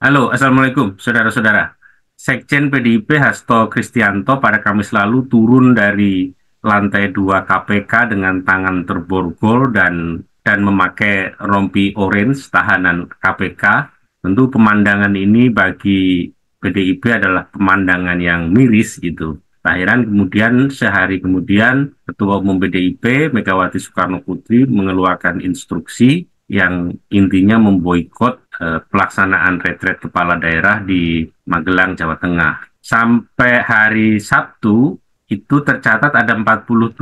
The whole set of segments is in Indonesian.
Halo, Assalamualaikum, saudara-saudara. Sekjen PDIP Hasto Kristianto pada Kamis lalu turun dari lantai 2 KPK dengan tangan terborgol dan memakai rompi orange tahanan KPK. Tentu pemandangan ini bagi PDIP adalah pemandangan yang miris gitu. Akhiran kemudian sehari kemudian Ketua Umum PDIP Megawati Soekarno Putri mengeluarkan instruksi yang intinya memboikot pelaksanaan retret kepala daerah di Magelang, Jawa Tengah. Sampai hari Sabtu itu tercatat ada 47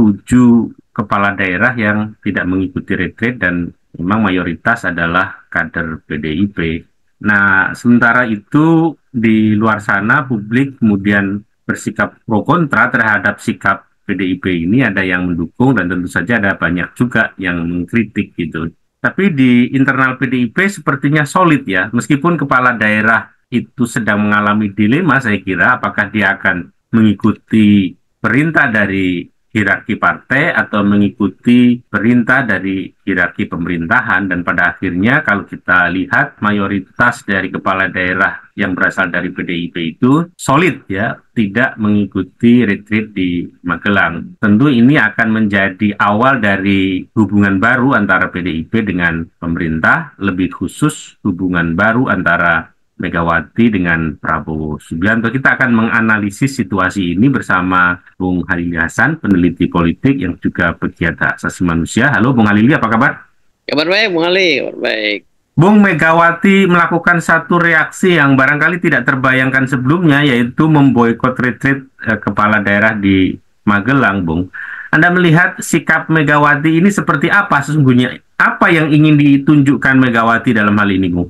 kepala daerah yang tidak mengikuti retret dan memang mayoritas adalah kader PDIP. Nah, sementara itu di luar sana publik kemudian bersikap pro kontra terhadap sikap PDIP ini, ada yang mendukung dan tentu saja ada banyak juga yang mengkritik gitu. Tapi di internal PDIP sepertinya solid ya, meskipun kepala daerah itu sedang mengalami dilema, saya kira apakah dia akan mengikuti perintah dari hierarki partai atau mengikuti perintah dari hierarki pemerintahan. Dan pada akhirnya kalau kita lihat mayoritas dari kepala daerah yang berasal dari PDIP itu solid ya, tidak mengikuti retreat di Magelang. Tentu ini akan menjadi awal dari hubungan baru antara PDIP dengan pemerintah, lebih khusus hubungan baru antara Megawati dengan Prabowo Subianto. Kita akan menganalisis situasi ini bersama Bung Halili Hasan, peneliti politik yang juga pegiat hak asasi manusia. Halo Bung Halili, apa kabar? Kabar baik, Bung Ali. Kabar baik. Bung, Megawati melakukan satu reaksi yang barangkali tidak terbayangkan sebelumnya, yaitu memboikot retreat kepala daerah di Magelang, Bung. Anda melihat sikap Megawati ini seperti apa sesungguhnya? Apa yang ingin ditunjukkan Megawati dalam hal ini, Bung?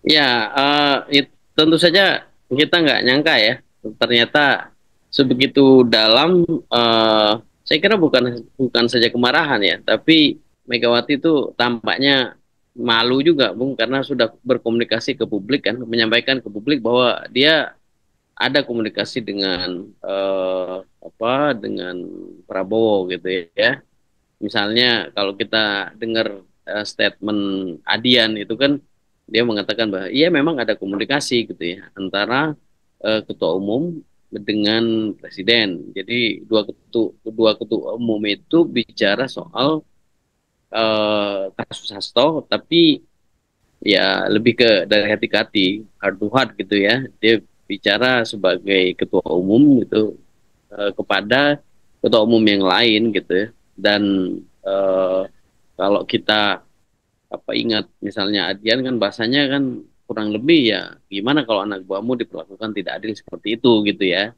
Ya, tentu saja kita nggak nyangka ya, ternyata sebegitu dalam. Saya kira bukan bukan saja kemarahan ya, tapi Megawati itu tampaknya malu juga, Bung, karena sudah berkomunikasi ke publik kan, menyampaikan ke publik bahwa dia ada komunikasi dengan dengan Prabowo gitu ya. Misalnya kalau kita dengar statement Adian itu kan dia mengatakan bahwa iya memang ada komunikasi gitu ya antara ketua umum dengan presiden. Jadi dua ketua umum itu bicara soal kasus Hasto, tapi ya lebih ke dari hati ke hati, heart to heart gitu ya. Dia bicara sebagai ketua umum gitu kepada ketua umum yang lain gitu ya. Dan eh, kalau kita ingat misalnya Adian kan bahasanya kan kurang lebih ya gimana kalau anak buahmu diperlakukan tidak adil seperti itu gitu ya.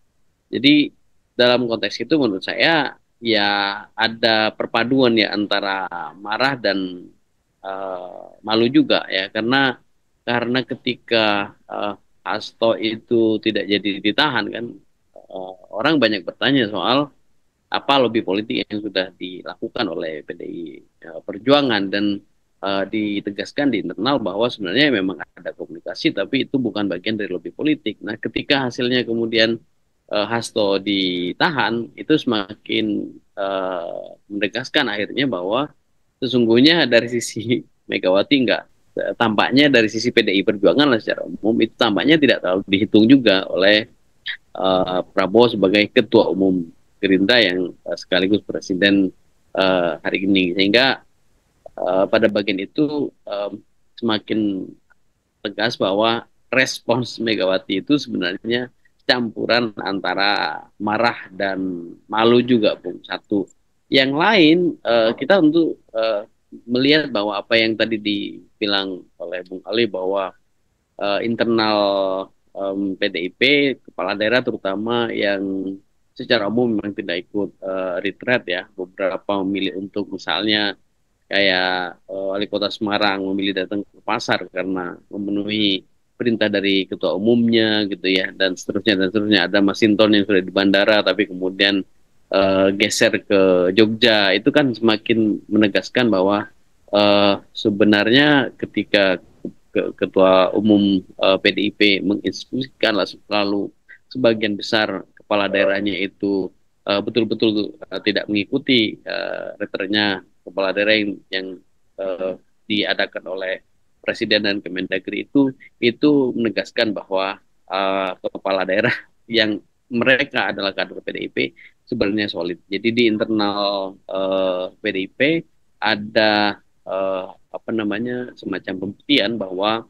Jadi dalam konteks itu menurut saya ya ada perpaduan ya antara marah dan malu juga ya karena ketika Hasto itu tidak jadi ditahan kan orang banyak bertanya soal apa lobby politik yang sudah dilakukan oleh PDI Perjuangan dan ditegaskan di internal bahwa sebenarnya memang ada komunikasi tapi itu bukan bagian dari lobby politik. Nah, ketika hasilnya kemudian Hasto ditahan itu semakin menegaskan akhirnya bahwa sesungguhnya dari sisi Megawati enggak tampaknya dari sisi PDI Perjuangan lah secara umum itu tampaknya tidak terlalu dihitung juga oleh Prabowo sebagai ketua umum Gerindra yang sekaligus presiden hari ini sehingga pada bagian itu semakin tegas bahwa respons Megawati itu sebenarnya campuran antara marah dan malu juga, Bung. Satu. Yang lain, kita untuk melihat bahwa apa yang tadi dibilang oleh Bung Ali bahwa internal PDIP, kepala daerah terutama yang secara umum memang tidak ikut retreat ya, beberapa memilih untuk misalnya kayak wali kota Semarang memilih datang ke pasar karena memenuhi perintah dari ketua umumnya gitu ya dan seterusnya ada Masinton yang sudah di bandara tapi kemudian geser ke Jogja itu kan semakin menegaskan bahwa sebenarnya ketika ketua umum PDIP menginstruksikan lalu sebagian besar kepala daerahnya itu betul-betul tidak mengikuti retretnya kepala daerah yang diadakan oleh Presiden dan Kemendagri itu menegaskan bahwa kepala daerah yang mereka adalah kader PDIP sebenarnya solid. Jadi di internal PDIP ada apa namanya semacam pembuktian bahwa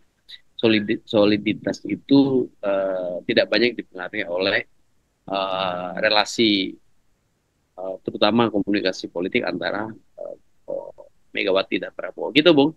soliditas itu tidak banyak dipengaruhi oleh relasi terutama komunikasi politik antara Megawati dan Prabowo. Gitu, Bung.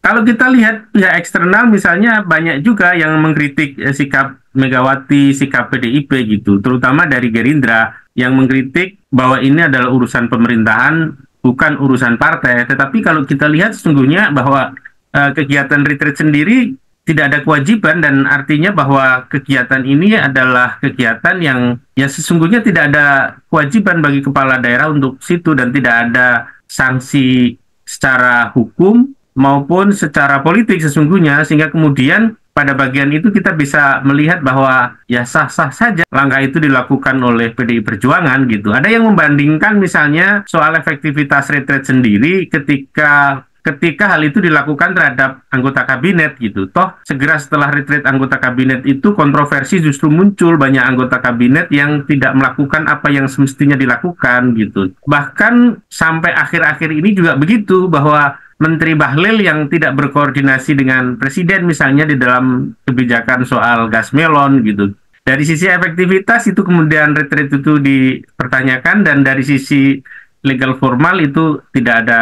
Kalau kita lihat pihak eksternal misalnya banyak juga yang mengkritik sikap Megawati, sikap PDIP gitu, terutama dari Gerindra yang mengkritik bahwa ini adalah urusan pemerintahan, bukan urusan partai. Tetapi kalau kita lihat sesungguhnya bahwa kegiatan retreat sendiri tidak ada kewajiban dan artinya bahwa kegiatan ini adalah kegiatan yang ya sesungguhnya tidak ada kewajiban bagi kepala daerah untuk situ dan tidak ada sanksi secara hukum maupun secara politik sesungguhnya, sehingga kemudian pada bagian itu kita bisa melihat bahwa ya sah-sah saja langkah itu dilakukan oleh PDI Perjuangan gitu. Ada yang membandingkan misalnya soal efektivitas retret sendiri ketika hal itu dilakukan terhadap anggota kabinet gitu. Toh segera setelah retret anggota kabinet itu kontroversi justru muncul, banyak anggota kabinet yang tidak melakukan apa yang semestinya dilakukan gitu. Bahkan sampai akhir-akhir ini juga begitu, bahwa Menteri Bahlil yang tidak berkoordinasi dengan Presiden misalnya di dalam kebijakan soal gas melon gitu. Dari sisi efektivitas itu kemudian retreat itu dipertanyakan, dan dari sisi legal formal itu tidak ada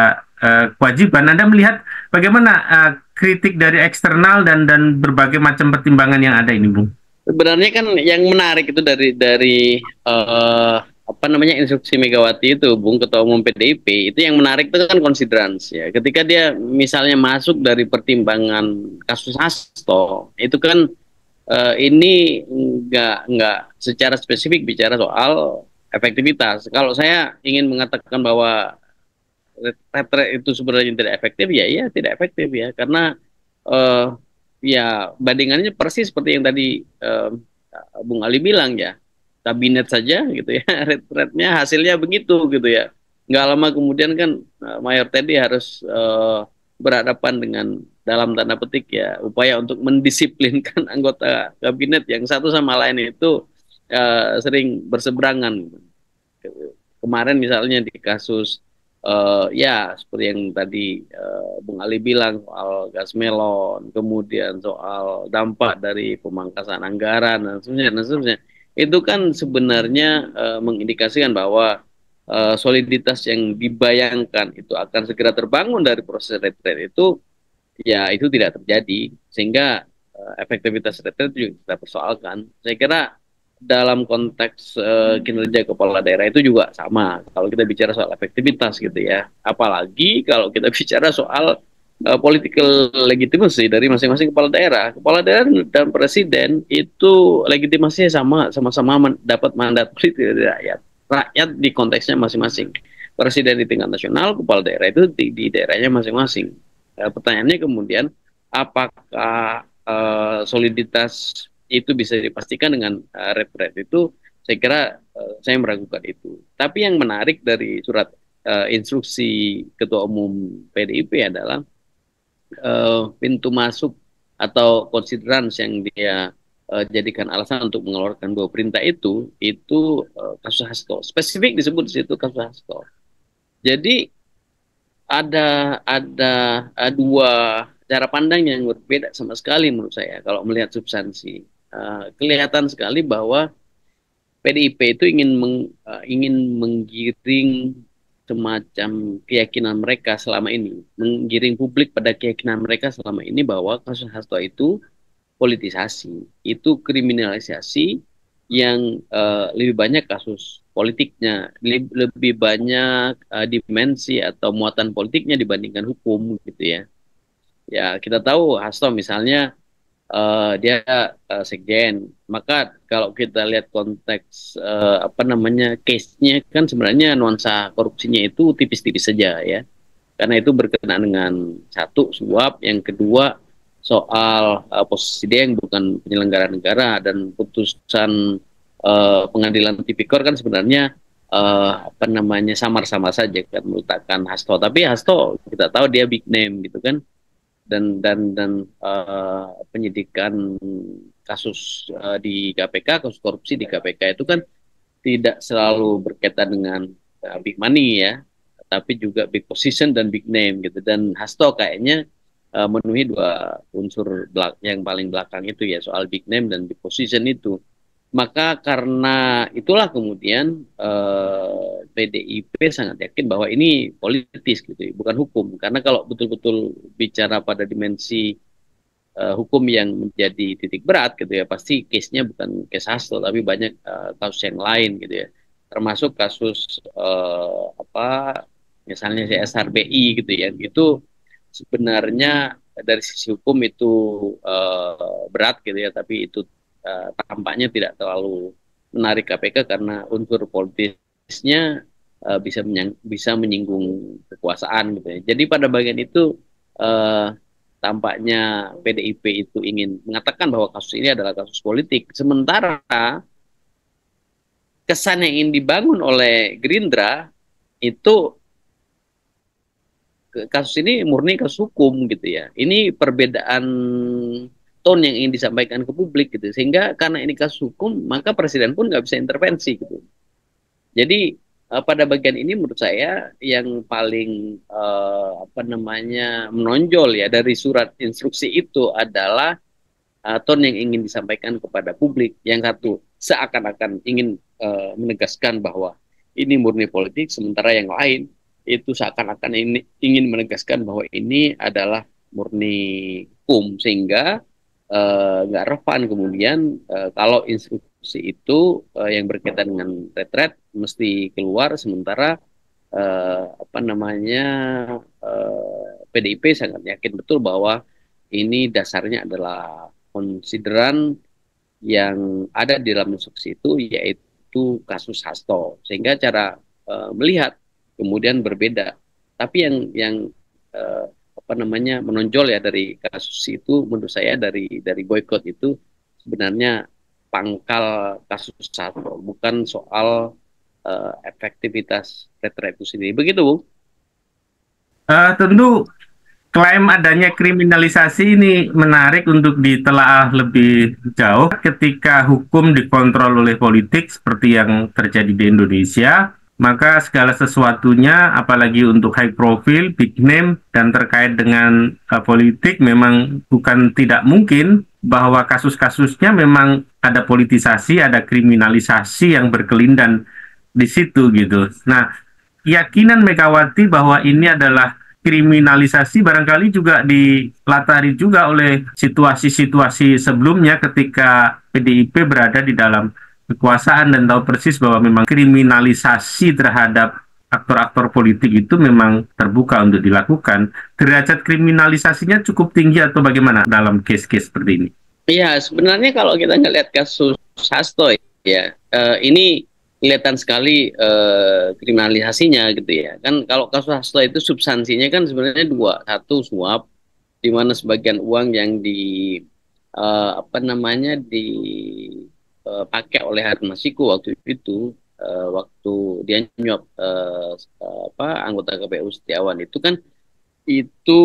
kewajiban. Anda melihat bagaimana kritik dari eksternal dan berbagai macam pertimbangan yang ada ini, Bung? Sebenarnya kan yang menarik itu dari apa namanya instruksi Megawati itu, Bung, Ketua Umum PDIP, itu yang menarik itu kan considerance ya. Ketika dia misalnya masuk dari pertimbangan kasus Hasto, itu kan ini nggak secara spesifik bicara soal efektivitas. Kalau saya ingin mengatakan bahwa retret itu sebenarnya tidak efektif, ya iya tidak efektif ya, karena ya bandingannya persis seperti yang tadi Bung Ali bilang ya, kabinet saja gitu ya, retretnya hasilnya begitu gitu ya. Nggak lama kemudian kan Mayor Teddy harus berhadapan dengan dalam tanda petik ya upaya untuk mendisiplinkan anggota kabinet yang satu sama lain itu sering berseberangan. Kemarin misalnya di kasus ya seperti yang tadi Bung Ali bilang soal gas melon, kemudian soal dampak dari pemangkasan anggaran dan seterusnya, dan seterusnya. Itu kan sebenarnya mengindikasikan bahwa soliditas yang dibayangkan itu akan segera terbangun dari proses retret itu, ya itu tidak terjadi, sehingga efektivitas retret juga kita persoalkan. Saya kira dalam konteks kinerja kepala daerah itu juga sama kalau kita bicara soal efektivitas gitu ya, apalagi kalau kita bicara soal political legitimacy dari masing-masing kepala daerah dan presiden itu legitimasinya sama-sama dapat mandat politik dari rakyat di konteksnya masing-masing, presiden di tingkat nasional, kepala daerah itu di daerahnya masing-masing. Pertanyaannya kemudian apakah soliditas itu bisa dipastikan dengan retret itu, saya kira saya meragukan itu. Tapi yang menarik dari surat instruksi Ketua Umum PDIP adalah pintu masuk atau considerance yang dia jadikan alasan untuk mengeluarkan dua perintah itu kasus Hasto. Spesifik disebut di situ kasus Hasto. Jadi ada dua cara pandang yang berbeda sama sekali menurut saya kalau melihat substansi. Kelihatan sekali bahwa PDIP itu ingin menggiring semacam keyakinan mereka selama ini, menggiring publik pada keyakinan mereka selama ini bahwa kasus Hasto itu politisasi, itu kriminalisasi yang lebih banyak kasus politiknya, lebih banyak dimensi atau muatan politiknya dibandingkan hukum gitu ya. Ya kita tahu Hasto misalnya dia sekjen, maka kalau kita lihat konteks apa namanya case-nya kan sebenarnya nuansa korupsinya itu tipis-tipis saja ya, karena itu berkenaan dengan satu suap, yang kedua soal posisi dia yang bukan penyelenggara negara, dan putusan pengadilan tipikor kan sebenarnya apa namanya, samar-samar saja kan meletakkan Hasto. Tapi Hasto kita tahu dia big name gitu kan, dan penyidikan kasus di KPK, kasus korupsi di KPK itu kan tidak selalu berkaitan dengan big money ya, tapi juga big position dan big name gitu. Dan Hasto kayaknya memenuhi dua unsur yang paling belakang itu ya, soal big name dan big position itu. Maka karena itulah kemudian PDIP sangat yakin bahwa ini politis gitu, bukan hukum. Karena kalau betul-betul bicara pada dimensi hukum yang menjadi titik berat gitu ya, pasti case-nya bukan case Hasto tapi banyak kasus yang lain gitu ya, termasuk kasus apa misalnya si SRBI gitu ya, itu sebenarnya dari sisi hukum itu berat gitu ya, tapi itu tampaknya tidak terlalu menarik KPK karena unsur politisnya bisa menyinggung kekuasaan gitu ya. Jadi pada bagian itu uh, tampaknya PDIP itu ingin mengatakan bahwa kasus ini adalah kasus politik. Sementara kesan yang ingin dibangun oleh Gerindra itu kasus ini murni kasus hukum gitu ya. Ini perbedaan tone yang ingin disampaikan ke publik gitu. Sehingga karena ini kasus hukum, maka presiden pun nggak bisa intervensi gitu. Jadi pada bagian ini menurut saya yang paling apa namanya menonjol ya dari surat instruksi itu adalah tone yang ingin disampaikan kepada publik. Yang satu seakan-akan ingin menegaskan bahwa ini murni politik, sementara yang lain itu seakan-akan ingin menegaskan bahwa ini adalah murni hukum, sehingga nggak relevan kemudian kalau instruksi itu yang berkaitan dengan retret mesti keluar, sementara apa namanya PDIP sangat yakin betul bahwa ini dasarnya adalah konsideran yang ada di dalam instruksi itu, yaitu kasus Hasto, sehingga cara melihat kemudian berbeda. Tapi yang uh, apa namanya menonjol ya dari kasus itu menurut saya, dari boykot itu sebenarnya pangkal kasus Hasto, bukan soal efektivitas retret itu sendiri. Begitu, Bu? Tentu klaim adanya kriminalisasi ini menarik untuk ditelaah lebih jauh ketika hukum dikontrol oleh politik seperti yang terjadi di Indonesia. Maka segala sesuatunya, apalagi untuk high profile, big name, dan terkait dengan politik, memang bukan tidak mungkin bahwa kasus-kasusnya memang ada politisasi, ada kriminalisasi yang berkelindan di situ gitu. Nah, keyakinan Megawati bahwa ini adalah kriminalisasi barangkali juga dilatari juga oleh situasi-situasi sebelumnya ketika PDIP berada di dalam kekuasaan dan tahu persis bahwa memang kriminalisasi terhadap aktor-aktor politik itu memang terbuka untuk dilakukan. Derajat kriminalisasinya cukup tinggi atau bagaimana dalam case-case seperti ini? Iya, sebenarnya kalau kita ngelihat kasus Hasto ya, ini kelihatan sekali kriminalisasinya gitu ya. Kan kalau kasus Hasto itu substansinya kan sebenarnya dua. Satu, suap, di mana sebagian uang yang apa namanya dipakai oleh Harun Masiku waktu itu, waktu dia nyuap apa anggota KPU Setiawan itu kan, itu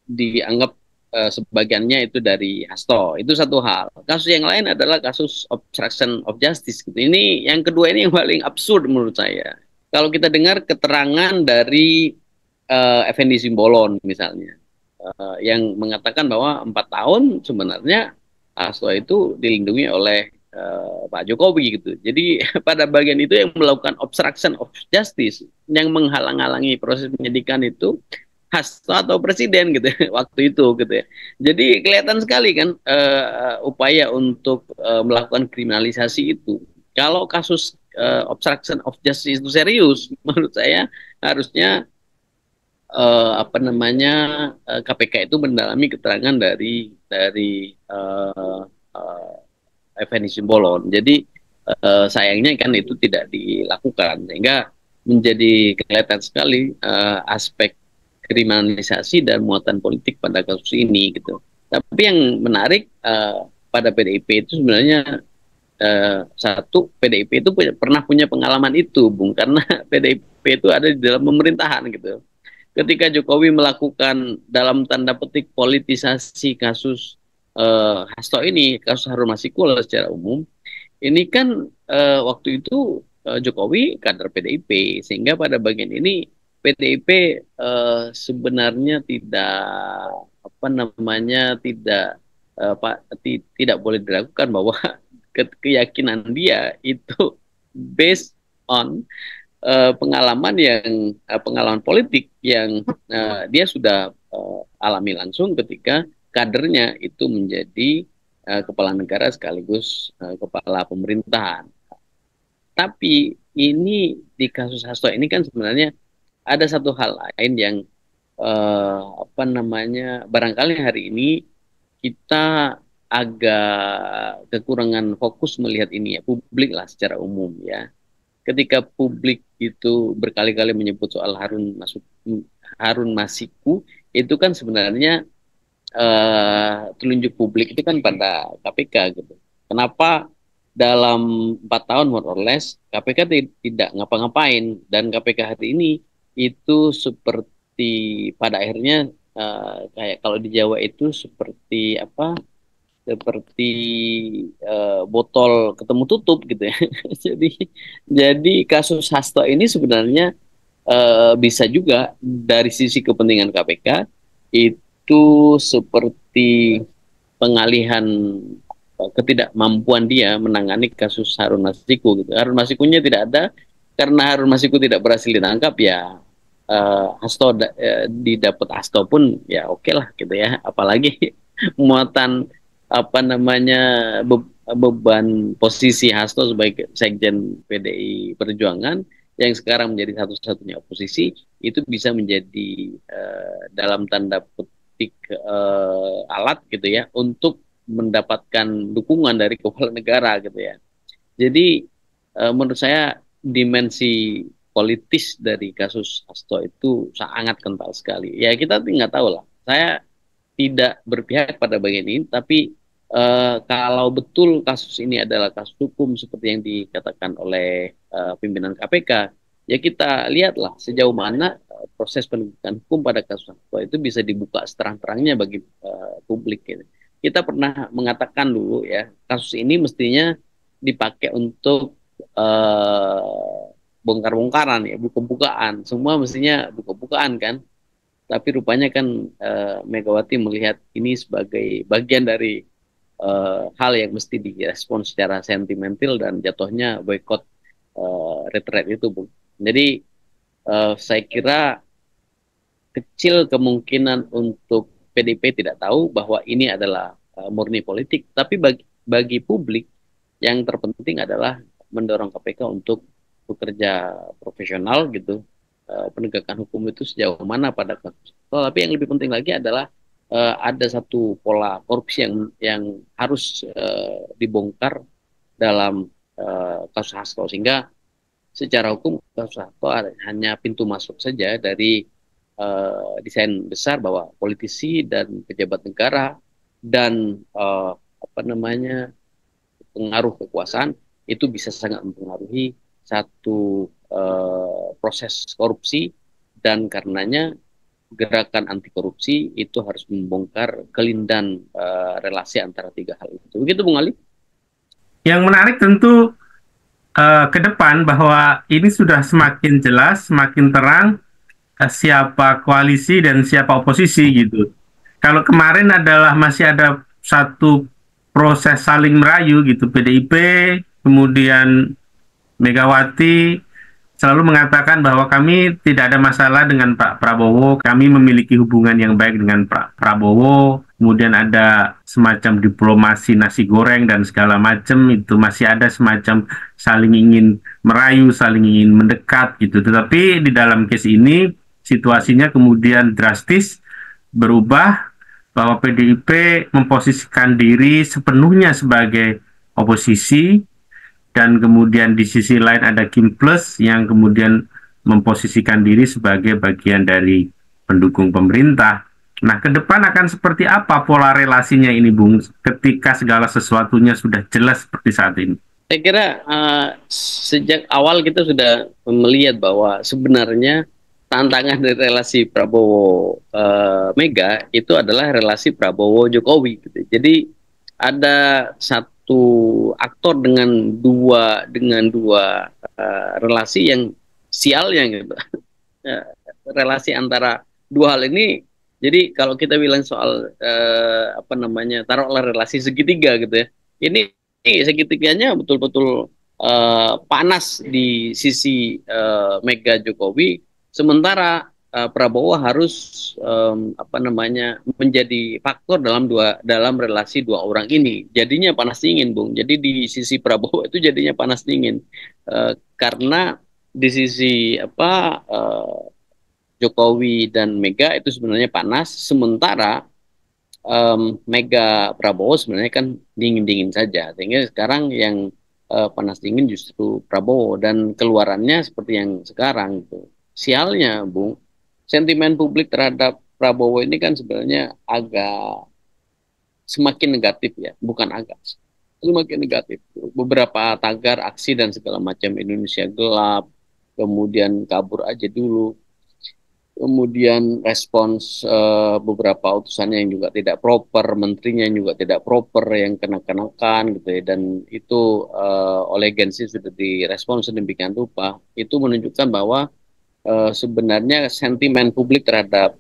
dianggap sebagiannya itu dari Hasto. Itu satu hal. Kasus yang lain adalah kasus obstruction of justice gitu. Ini yang kedua, ini yang paling absurd menurut saya. Kalau kita dengar keterangan dari Effendi Simbolon misalnya, yang mengatakan bahwa 4 tahun sebenarnya Hasto itu dilindungi oleh Pak Jokowi gitu. Jadi pada bagian itu yang melakukan obstruction of justice, yang menghalang-halangi proses penyidikan itu Hasto atau presiden gitu waktu itu gitu ya. Jadi kelihatan sekali kan upaya untuk melakukan kriminalisasi itu. Kalau kasus obstruction of justice itu serius, menurut saya harusnya apa namanya KPK itu mendalami keterangan dari Effendi Simbolon. Jadi sayangnya kan itu tidak dilakukan, sehingga menjadi kelihatan sekali aspek kriminalisasi dan muatan politik pada kasus ini gitu. Tapi yang menarik pada PDIP itu sebenarnya satu, PDIP itu pernah punya pengalaman itu, Bung, karena PDIP itu ada di dalam pemerintahan gitu. Ketika Jokowi melakukan dalam tanda petik politisasi kasus Hasto ini, kasus Harun Masiku secara umum, ini kan waktu itu Jokowi kader PDIP, sehingga pada bagian ini PDIP sebenarnya tidak apa namanya tidak boleh diragukan bahwa keyakinan dia itu based on pengalaman politik yang dia sudah alami langsung ketika kadernya itu menjadi kepala negara sekaligus kepala pemerintahan. Tapi ini di kasus Hasto ini kan sebenarnya ada satu hal lain yang apa namanya barangkali hari ini kita agak kekurangan fokus melihat ini ya, publik lah secara umum ya. Ketika publik itu berkali-kali menyebut soal Harun Masiku, itu kan sebenarnya telunjuk publik itu kan pada KPK gitu. Kenapa dalam 4 tahun more or less KPK tidak ngapa-ngapain, dan KPK hari ini itu seperti pada akhirnya kayak kalau di Jawa itu seperti apa? Seperti botol ketemu tutup gitu ya. jadi jadi kasus Hasto ini sebenarnya bisa juga dari sisi kepentingan KPK itu seperti pengalihan ketidakmampuan dia menangani kasus Harun Masiku gitu. Harun Masikunya tidak ada, karena Harun Masiku tidak berhasil ditangkap ya. Hasto didapat Hasto pun ya oke lah gitu ya. Apalagi muatan apa namanya beban posisi Hasto sebagai sekjen PDI Perjuangan yang sekarang menjadi satu-satunya oposisi itu bisa menjadi dalam tanda petik alat gitu ya untuk mendapatkan dukungan dari kepala negara gitu ya. Jadi menurut saya dimensi politis dari kasus Hasto itu sangat kental sekali. Ya kita nggak tahu lah. Saya tidak berpihak pada bagian ini, tapi kalau betul kasus ini adalah kasus hukum seperti yang dikatakan oleh pimpinan KPK, ya kita lihatlah sejauh mana proses penegakan hukum pada kasus Hasto itu bisa dibuka seterang-terangnya bagi publik. Gitu. Kita pernah mengatakan dulu ya, kasus ini mestinya dipakai untuk bongkar-bongkaran ya, buka-bukaan. Semua mestinya buka-bukaan kan. Tapi rupanya kan Megawati melihat ini sebagai bagian dari hal yang mesti direspon secara sentimental dan jatuhnya boykot retreat itu, Bu. Jadi saya kira kecil kemungkinan untuk PDIP tidak tahu bahwa ini adalah murni politik, tapi bagi publik yang terpenting adalah mendorong KPK untuk bekerja profesional gitu. Penegakan hukum itu sejauh mana pada kasus. Tapi yang lebih penting lagi adalah ada satu pola korupsi yang harus dibongkar dalam kasus Hasto, sehingga secara hukum kasus Hasto hanya pintu masuk saja dari desain besar bahwa politisi dan pejabat negara dan apa namanya pengaruh kekuasaan itu bisa sangat mempengaruhi satu proses korupsi, dan karenanya gerakan anti korupsi itu harus membongkar kelindan relasi antara tiga hal itu. Begitu, Bung Ali? Yang menarik tentu ke depan bahwa ini sudah semakin jelas, semakin terang siapa koalisi dan siapa oposisi gitu. Kalau kemarin masih ada satu proses saling merayu gitu, PDIP, kemudian Megawati selalu mengatakan bahwa kami tidak ada masalah dengan Pak Prabowo, kami memiliki hubungan yang baik dengan Pak Prabowo, kemudian ada semacam diplomasi nasi goreng dan segala macam, itu masih ada semacam saling ingin merayu, saling ingin mendekat gitu. Tetapi di dalam case ini situasinya kemudian drastis berubah, bahwa PDIP memposisikan diri sepenuhnya sebagai oposisi, dan kemudian di sisi lain ada Kim Plus yang kemudian memposisikan diri sebagai bagian dari pendukung pemerintah. Nah, ke depan akan seperti apa pola relasinya ini, Bung, ketika segala sesuatunya sudah jelas seperti saat ini? Saya kira sejak awal kita sudah melihat bahwa sebenarnya tantangan dari relasi Prabowo Mega itu adalah relasi Prabowo Jokowi gitu. Jadi ada satu aktor dengan dua relasi yang sialnya gitu. Eh, relasi antara dua hal ini. Jadi kalau kita bilang soal apa namanya, taruhlah relasi segitiga gitu ya. Ini segitiganya betul-betul panas di sisi Mega Jokowi, sementara Prabowo harus apa namanya, menjadi faktor dalam relasi dua orang ini. Jadinya panas dingin, Bung. Jadi di sisi Prabowo itu jadinya panas dingin. Karena di sisi apa Jokowi dan Mega itu sebenarnya panas, sementara Mega Prabowo sebenarnya kan dingin-dingin saja. Sehingga sekarang yang panas dingin justru Prabowo, dan keluarannya seperti yang sekarang gitu. Sialnya, Bung, sentimen publik terhadap Prabowo ini kan sebenarnya agak semakin negatif ya, bukan agak, semakin negatif. Beberapa tagar aksi dan segala macam Indonesia gelap, kemudian kabur aja dulu, kemudian respons beberapa utusannya yang juga tidak proper, menterinya yang juga tidak proper, yang kena-kenakan gitu ya, dan itu oleh Gensi sudah direspons sedemikian rupa, itu menunjukkan bahwa sebenarnya sentimen publik terhadap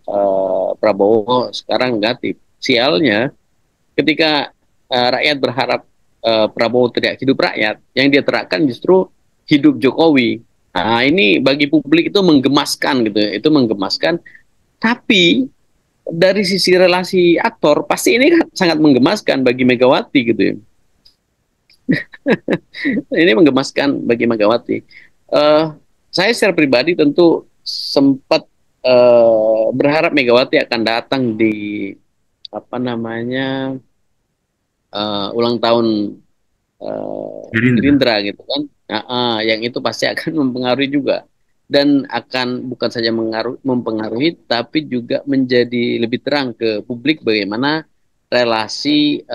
Prabowo sekarang negatif. Sialnya, ketika rakyat berharap Prabowo tidak hidup rakyat, yang dia terapkan justru hidup Jokowi. Nah, ini bagi publik itu menggemaskan gitu, itu menggemaskan. Tapi dari sisi relasi aktor, pasti ini kan sangat menggemaskan bagi Megawati gitu ya. Ini menggemaskan bagi Megawati. Eh, saya secara pribadi tentu sempat berharap Megawati akan datang di apa namanya ulang tahun Gerindra. Gerindra gitu kan. Nah, yang itu pasti akan mempengaruhi juga, dan akan bukan saja mempengaruhi tapi juga menjadi lebih terang ke publik bagaimana relasi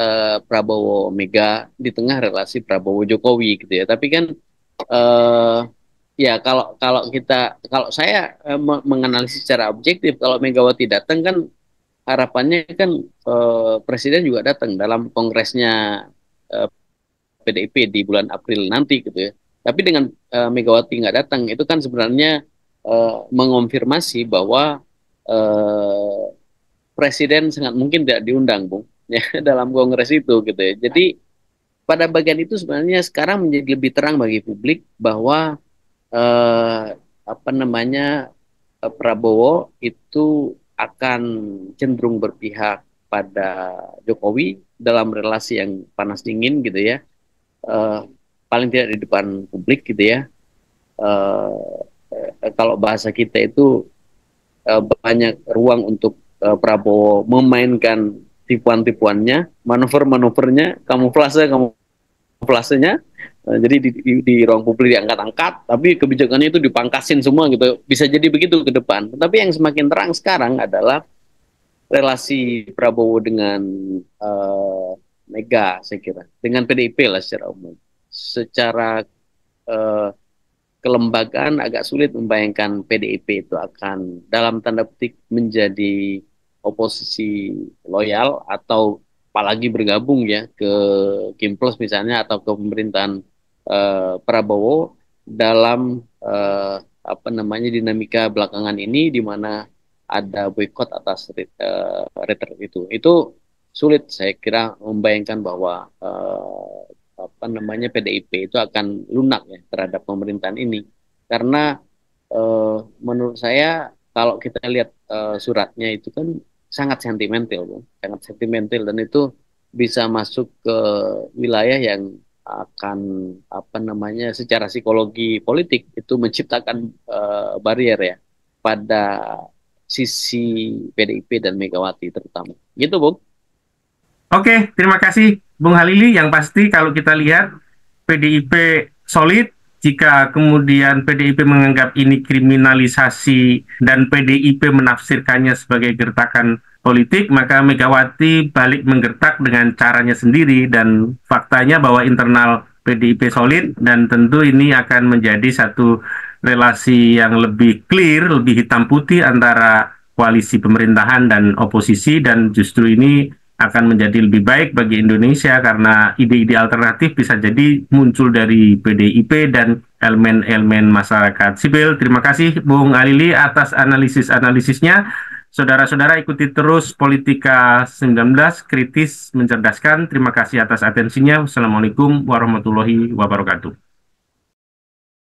Prabowo Mega di tengah relasi Prabowo Jokowi gitu ya. Tapi kan eh, ya kalau kalau saya menganalisis secara objektif, kalau Megawati datang kan harapannya kan presiden juga datang dalam kongresnya eh, PDIP di bulan April nanti gitu ya. Tapi dengan Megawati nggak datang, itu kan sebenarnya mengonfirmasi bahwa eh, presiden sangat mungkin tidak diundang, Bung, ya, dalam kongres itu gitu ya. Jadi pada bagian itu sebenarnya sekarang menjadi lebih terang bagi publik bahwa eh, apa namanya, Prabowo itu akan cenderung berpihak pada Jokowi dalam relasi yang panas dingin gitu ya, eh, paling tidak di depan publik gitu ya. Kalau bahasa kita itu banyak ruang untuk Prabowo memainkan tipuan-tipuannya, manuver-manuvernya, kamuflasenya. Jadi di ruang publik diangkat-angkat, tapi kebijakannya itu dipangkasin semua gitu. Bisa jadi begitu ke depan. Tapi yang semakin terang sekarang adalah relasi Prabowo dengan Mega, saya kira, dengan PDIP lah secara umum. Secara eh, kelembagaan agak sulit membayangkan PDIP itu akan dalam tanda petik menjadi oposisi loyal, atau apalagi bergabung ya ke Kim Plus misalnya, atau ke pemerintahan Prabowo dalam apa namanya, dinamika belakangan ini di mana ada boykot atas rhetoric itu sulit saya kira membayangkan bahwa apa namanya, PDIP itu akan lunak ya terhadap pemerintahan ini, karena menurut saya kalau kita lihat suratnya itu kan sangat sentimental, Bung. Sangat sentimental, dan itu bisa masuk ke wilayah yang akan apa namanya, secara psikologi politik itu menciptakan barier ya pada sisi PDIP dan Megawati terutama. Gitu, Bung. Oke, terima kasih Bung Halili. Yang pasti kalau kita lihat PDIP solid, jika kemudian PDIP menganggap ini kriminalisasi dan PDIP menafsirkannya sebagai gertakan politik, maka Megawati balik menggertak dengan caranya sendiri, dan faktanya bahwa internal PDIP solid, dan tentu ini akan menjadi satu relasi yang lebih clear, lebih hitam putih antara koalisi pemerintahan dan oposisi, dan justru ini akan menjadi lebih baik bagi Indonesia karena ide-ide alternatif bisa jadi muncul dari PDIP dan elemen-elemen masyarakat sipil. Terima kasih Bung Alili atas analisis-analisisnya. Saudara-saudara, ikuti terus Politika 19, kritis, mencerdaskan. Terima kasih atas atensinya. Wassalamualaikum warahmatullahi wabarakatuh.